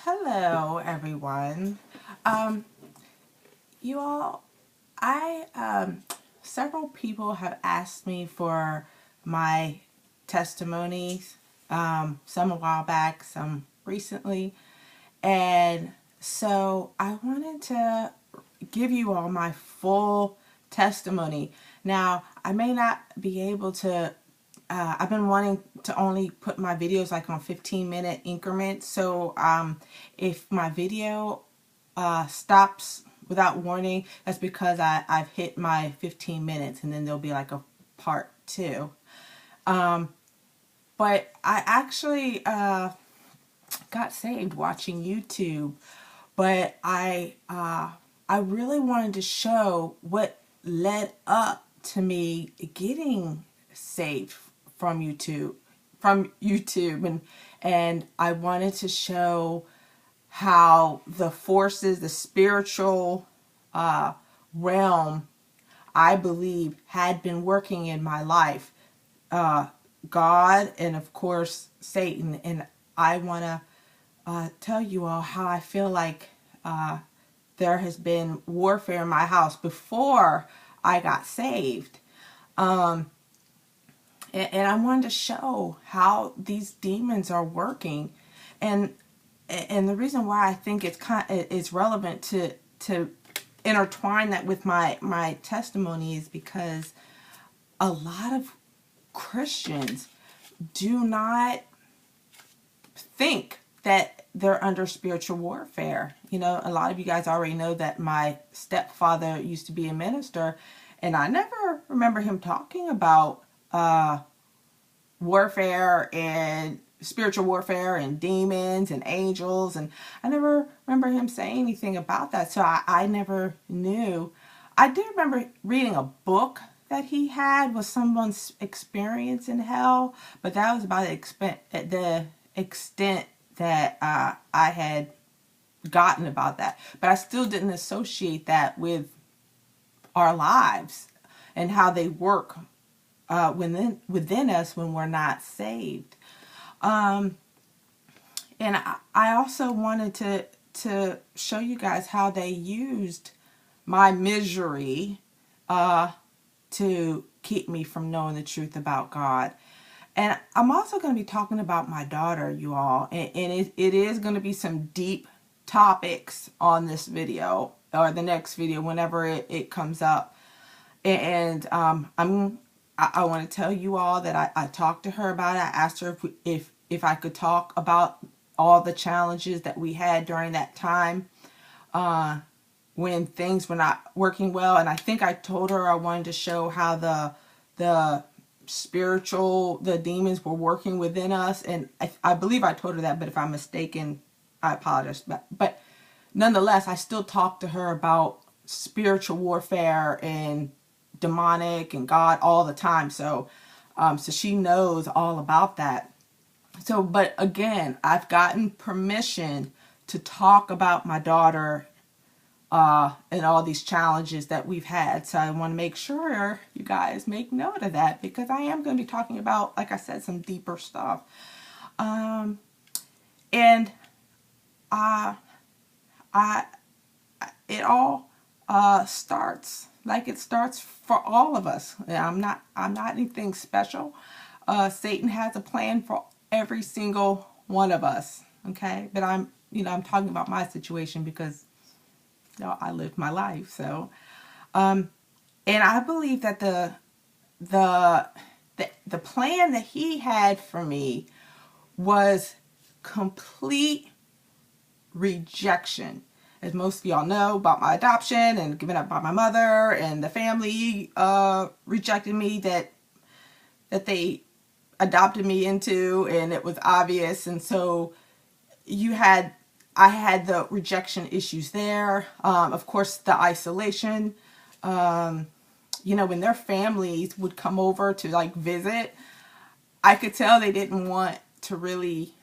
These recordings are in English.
Hello, everyone. Um, you all, several people have asked me for my testimonies, some a while back, some recently. And so I wanted to give you all my full testimony. Now, I may not be able to I've been wanting to only put my videos like on 15-minute increments. So if my video stops without warning, that's because I've hit my 15 minutes and then there'll be like a part two. But I actually got saved watching YouTube, but I really wanted to show what led up to me getting saved from YouTube and I wanted to show how the forces, the spiritual realm, I believe had been working in my life. God and of course Satan. And I want to tell you all how I feel like there has been warfare in my house before I got saved. And I wanted to show how these demons are working, and the reason why I think it's relevant to intertwine that with my testimony is because a lot of Christians do not think that they're under spiritual warfare. You know, a lot of you guys already know that my stepfather used to be a minister, and I never remember him talking about warfare and spiritual warfare and demons and angels, and I never remember him saying anything about that. So I never knew. I do remember reading a book that he had was someone's experience in hell, but that was about the extent that I had gotten about that. But I still didn't associate that with our lives and how they work within us when we're not saved. And I also wanted to show you guys how they used my misery to keep me from knowing the truth about God. And I'm also going to be talking about my daughter, you all. And it is going to be some deep topics on this video or the next video whenever it comes up. And I want to tell you all that I talked to her about it. I asked her if I could talk about all the challenges that we had during that time when things were not working well. And I think I told her I wanted to show how the demons were working within us. And I believe I told her that, but if I'm mistaken, I apologize. But nonetheless, I still talk to her about spiritual warfare and demonic and God all the time. So she knows all about that. So, but again, I've gotten permission to talk about my daughter and all these challenges that we've had. So I want to make sure you guys make note of that, because I am going to be talking about, like I said, some deeper stuff. And it all starts like it starts for all of us. I'm not anything special. Satan has a plan for every single one of us. Okay, but I'm talking about my situation because I lived my life. So, and I believe that the plan that he had for me was complete rejection. As most of y'all know about my adoption and given up by my mother, and the family rejected me that they adopted me into, and it was obvious. And so I had the rejection issues there. Of course, the isolation. When their families would come over to like visit, I could tell they didn't want to really.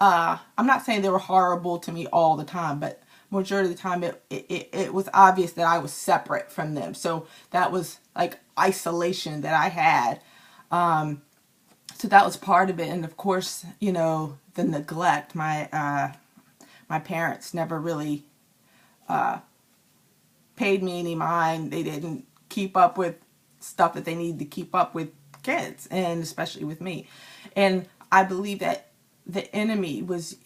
I'm not saying they were horrible to me all the time, but majority of the time it was obvious that I was separate from them. So that was like isolation that I had. So that was part of it. And of course, the neglect. My my parents never really paid me any mind. They didn't keep up with stuff that they needed to keep up with kids, and especially with me. And I believe that the enemy was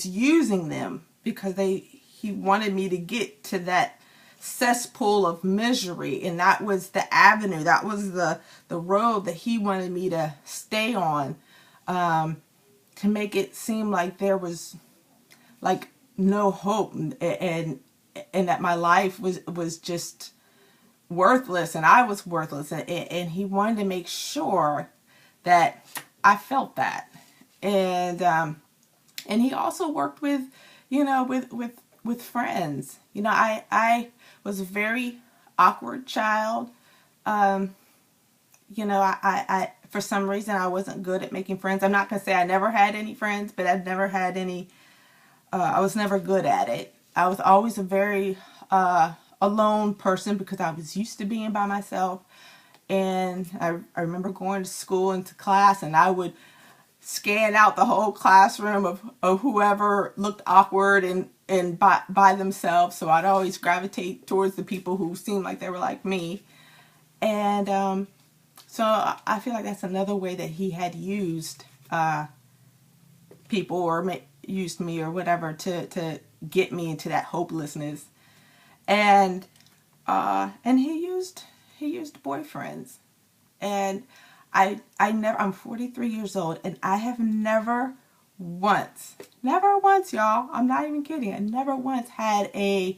using them because he wanted me to get to that cesspool of misery, and that was the avenue, that was the road that he wanted me to stay on, to make it seem like there was like no hope, and that my life was just worthless, and I was worthless, and he wanted to make sure that I felt that. And he also worked with, with friends. I was a very awkward child. I for some reason I wasn't good at making friends. I'm not gonna say I never had any friends, but I've never had any. I was never good at it. I was always a very alone person because I was used to being by myself. And I remember going to school and to class, and I would scan out the whole classroom of whoever looked awkward and by themselves. So I'd always gravitate towards the people who seemed like they were like me. And so I feel like that's another way that he had used people, or used me or whatever, to get me into that hopelessness. And he used boyfriends. And I'm 43 years old, and I have never once, y'all, I'm not even kidding, I never once had a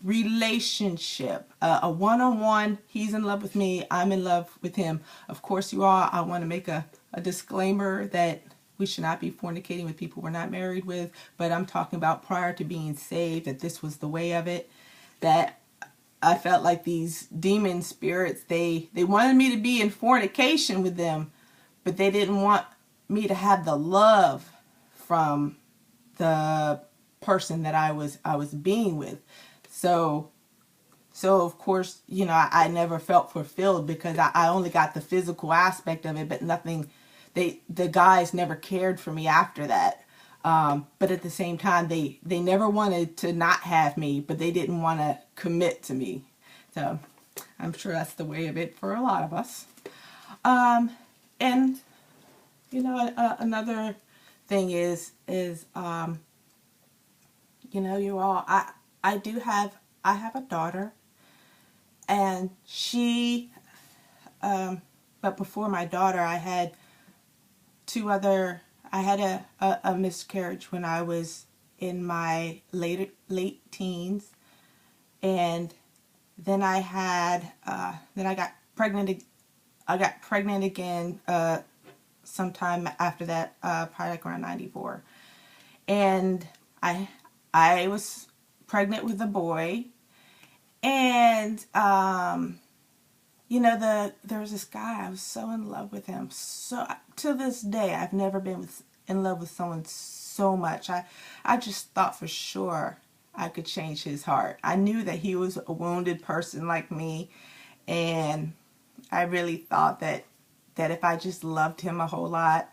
relationship, a one-on-one, he's in love with me, I'm in love with him. Of course, you all, I want to make a disclaimer that we should not be fornicating with people we're not married with, but I'm talking about prior to being saved, that this was the way of it, that I felt like these demon spirits, they wanted me to be in fornication with them, but they didn't want me to have the love from the person that I was being with. So of course, I never felt fulfilled because I only got the physical aspect of it, but nothing, the guys never cared for me after that. But at the same time, they never wanted to not have me, but they didn't want to commit to me. So I'm sure that's the way of it for a lot of us. And another thing is you all, I have a daughter, and she, but before my daughter, I had a miscarriage when I was in my late teens, and then I got pregnant. I got pregnant again sometime after that, probably like around 94, and I was pregnant with a boy, and there was this guy, I was so in love with him. So to this day, I've never been in love with someone so much. I just thought for sure I could change his heart. I knew that he was a wounded person like me, and I really thought that if I just loved him a whole lot,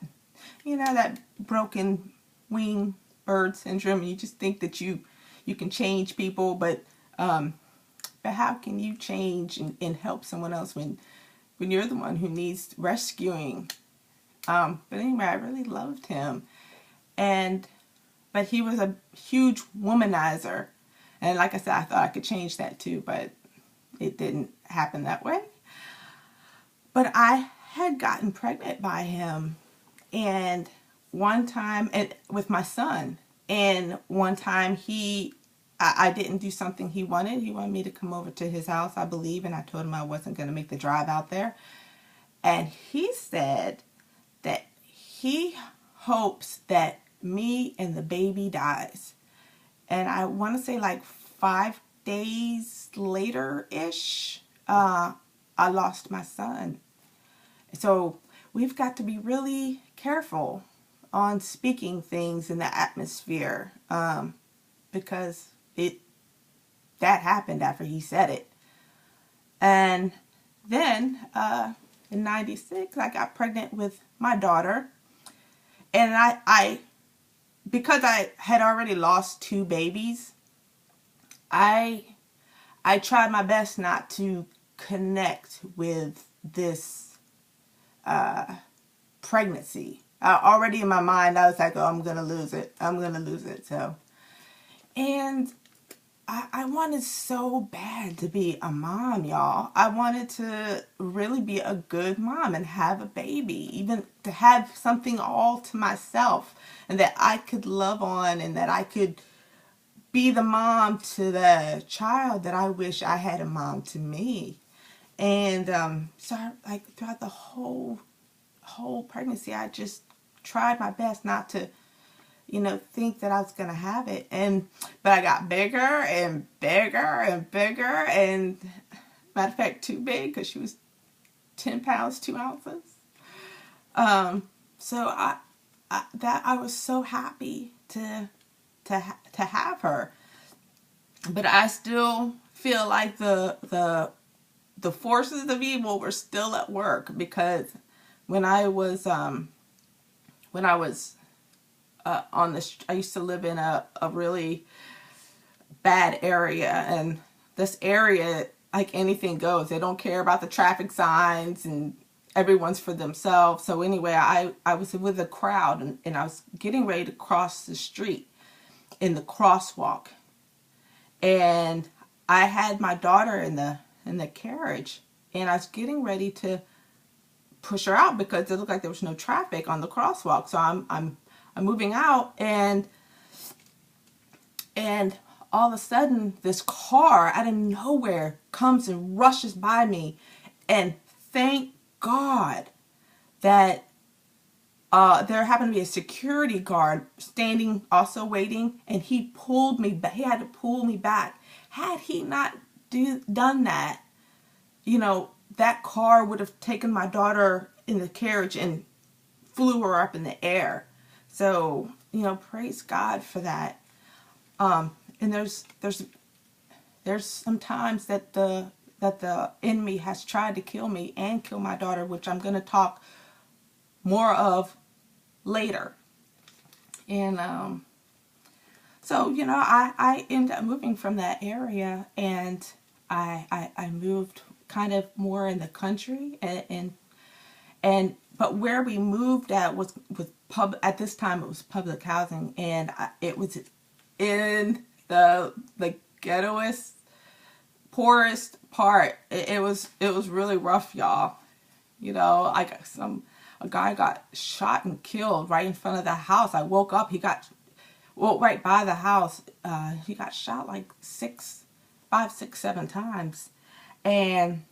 that broken wing bird syndrome, you just think that you can change people, but how can you change and help someone else when you're the one who needs rescuing? But anyway, I really loved him, but he was a huge womanizer, and like I said, I thought I could change that too, but it didn't happen that way. But I had gotten pregnant by him, and one time, and with my son, and one time I didn't do something he wanted. He wanted me to come over to his house, I believe, and I told him I wasn't going to make the drive out there. And he said that he hopes that me and the baby dies. And I want to say like 5 days later-ish, I lost my son. So we've got to be really careful on speaking things in the atmosphere, because that happened after he said it. And then in 96, I got pregnant with my daughter, and I because I had already lost 2 babies, I tried my best not to connect with this pregnancy. Already in my mind, I was like, oh, I'm going to lose it. I'm going to lose it. So, and I wanted so bad to be a mom, y'all. I wanted to really be a good mom and have a baby, even to have something all to myself and that I could love on and that I could be the mom to the child that I wish I had a mom to me. And so like throughout the whole pregnancy, I just tried my best not to, think that I was gonna have it. But I got bigger and bigger and bigger, and matter of fact, too big because she was 10 pounds 2 ounces. So I was so happy to have her, but I still feel like the forces of evil were still at work, because when I was on this, I used to live in a really bad area, and this area, like anything goes. They don't care about the traffic signs, and everyone's for themselves. So anyway, I was with a crowd, and I was getting ready to cross the street in the crosswalk, and I had my daughter in the carriage, and I was getting ready to push her out because it looked like there was no traffic on the crosswalk. So I'm moving out, and all of a sudden this car out of nowhere comes and rushes by me, and thank God that there happened to be a security guard standing, also waiting, and he pulled me back. He had to pull me back. Had he not done that, that car would have taken my daughter in the carriage and flew her up in the air. So, praise God for that. And there's some times that the enemy has tried to kill me and kill my daughter, which I'm going to talk more of later. And so I ended up moving from that area, and I moved kind of more in the country, and but where we moved at was at this time it was public housing, and it was in the ghettoest, poorest part. It was really rough, y'all. Like a guy got shot and killed right in front of the house. I woke up, right by the house. He got shot like 5, 6, 7 times, and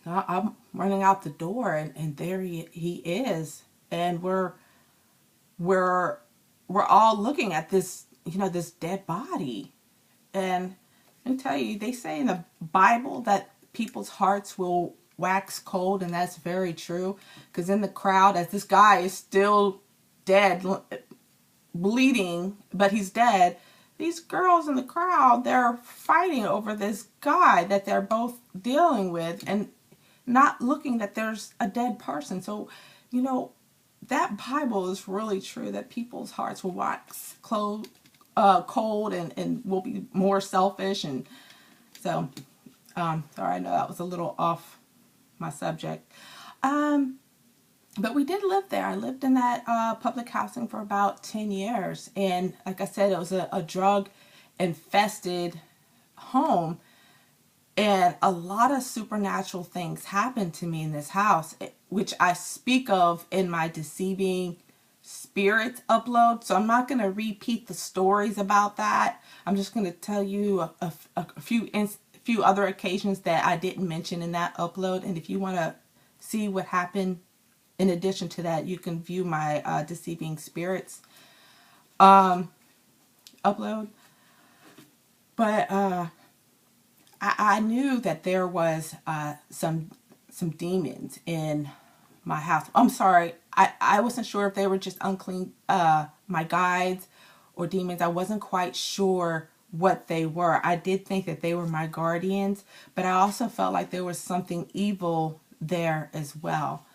I'm running out the door, and there he is, and we're all looking at this, this dead body. And let me tell you, they say in the Bible that people's hearts will wax cold, and that's very true, because in the crowd, as this guy is still dead, bleeding, but he's dead, these girls in the crowd, they're fighting over this guy that they're both dealing with, and not looking that there's a dead person. So, that Bible is really true, that people's hearts will wax cold, and will be more selfish. And so, sorry, I know that was a little off my subject. But we did live there. I lived in that public housing for about 10 years. And like I said, it was a drug-infested home. And a lot of supernatural things happened to me in this house, which I speak of in my Deceiving Spirits upload. So I'm not going to repeat the stories about that. I'm just going to tell you a few other occasions that I didn't mention in that upload. And if you want to see what happened in addition to that, you can view my Deceiving Spirits upload. But I knew that there was some demons in my house. I'm sorry, I wasn't sure if they were just unclean, my guides, or demons. I wasn't quite sure what they were. I did think that they were my guardians, but I also felt like there was something evil there as well.